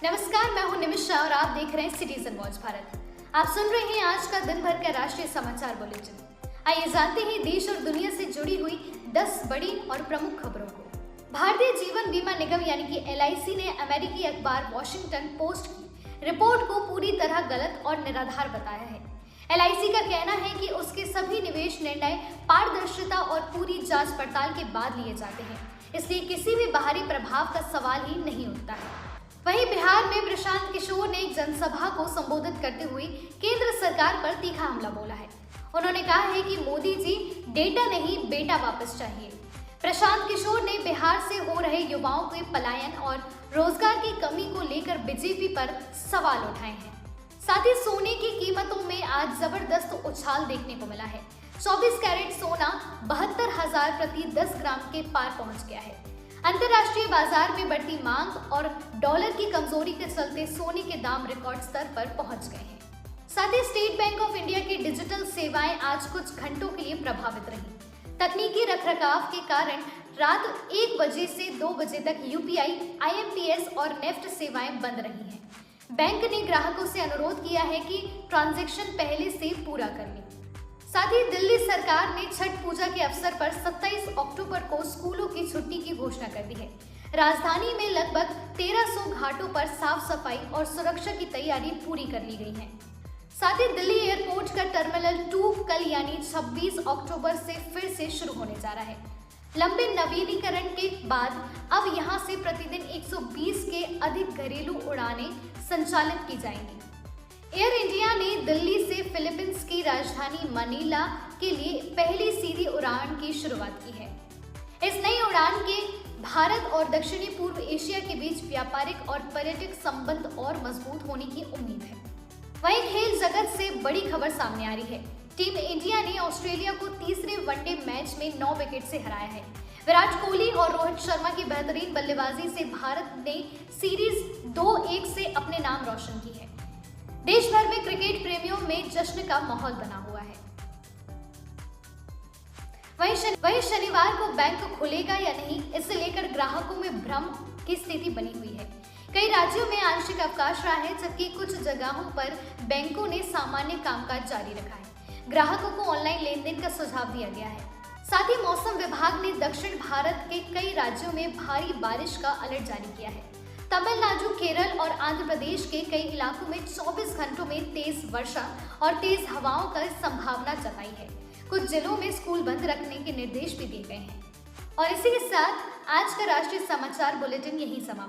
नमस्कार, मैं हूं निमिषा और आप देख रहे हैं सिटीजन वॉच भारत। आप सुन रहे हैं आज का दिन भर का राष्ट्रीय समाचार बुलेटिन। आइए जानते हैं देश और दुनिया से जुड़ी हुई 10 बड़ी और प्रमुख खबरों को। भारतीय जीवन बीमा निगम यानी कि LIC ने अमेरिकी अखबार वॉशिंगटन पोस्ट की रिपोर्ट को पूरी तरह गलत और निराधार बताया है। LIC का कहना है कि उसके सभी निवेश निर्णय पारदर्शिता और पूरी जांच पड़ताल के बाद लिए जाते हैं, इसलिए किसी भी बाहरी प्रभाव का सवाल ही नहीं उठता है। वहीं बिहार में प्रशांत किशोर ने एक जनसभा को संबोधित करते हुए केंद्र सरकार पर तीखा हमला बोला है। उन्होंने कहा है कि मोदी जी डेटा नहीं बेटा वापस चाहिए। प्रशांत किशोर ने बिहार से हो रहे युवाओं के पलायन और रोजगार की कमी को लेकर बीजेपी पर सवाल उठाए हैं। साथ ही सोने की कीमतों में आज जबरदस्त उछाल देखने को मिला है। 24 कैरेट सोना 72,000 प्रति 10 ग्राम के पार पहुंच गया है। अंतर्राष्ट्रीय बाजार में बढ़ती मांग और डॉलर की कमजोरी के चलते सोने के दाम रिकॉर्ड स्तर पर पहुंच गए हैं। साथ ही स्टेट बैंक ऑफ इंडिया की डिजिटल सेवाएं आज कुछ घंटों के लिए प्रभावित रही। तकनीकी रखरखाव के कारण रात 1 बजे से 2 बजे तक UPI, IMPS और नेफ्ट सेवाएं बंद रही हैं। बैंक ने ग्राहकों से अनुरोध किया है कि ट्रांजैक्शन पहले से पूरा कर लें। साथ ही दिल्ली सरकार ने छठ पूजा के अवसर पर 27 अक्टूबर को स्कूलों की छुट्टी की घोषणा कर दी है। राजधानी में लगभग 1300 घाटों पर साफ सफाई और सुरक्षा की तैयारी पूरी कर ली गई है। साथ ही दिल्ली एयरपोर्ट का टर्मिनल 2 कल यानी 26 अक्टूबर से फिर से शुरू होने जा रहा है। लंबे नवीनीकरण के बाद अब यहां से प्रतिदिन 120 के अधिक घरेलू उड़ानें संचालित की जाएंगी। एयर इंडिया ने दिल्ली से फिलीपींस की राजधानी मनीला के लिए पहली सीधी उड़ान की शुरुआत की है। इस नई उड़ान के भारत और दक्षिणी पूर्व एशिया के बीच व्यापारिक और पर्यटक संबंध और मजबूत होने की उम्मीद है। वहीं खेल जगत से बड़ी खबर सामने आ रही है। टीम इंडिया ने ऑस्ट्रेलिया को तीसरे वनडे मैच में 9 विकेट से हराया है। विराट कोहली और रोहित शर्मा की बेहतरीन बल्लेबाजी से भारत ने सीरीज 2-1 से अपने नाम रोशन की है। देश भर में क्रिकेट प्रेमियों में जश्न का माहौल बना हुआ है। वहीं शनिवार को बैंक खुलेगा या नहीं, इसे लेकर ग्राहकों में भ्रम की स्थिति बनी हुई है। कई राज्यों में आंशिक अवकाश रहा है, जबकि कुछ जगहों पर बैंकों ने सामान्य कामकाज जारी रखा है। ग्राहकों को ऑनलाइन लेनदेन का सुझाव दिया गया है। साथ ही मौसम विभाग ने दक्षिण भारत के कई राज्यों में भारी बारिश का अलर्ट जारी किया है। तमिलनाडु, केरल और आंध्र प्रदेश के कई इलाकों में 24 घंटों में तेज वर्षा और तेज हवाओं की संभावना जताई है। कुछ जिलों में स्कूल बंद रखने के निर्देश भी दिए गए हैं। और इसी के साथ आज का राष्ट्रीय समाचार बुलेटिन यहीं समाप्त।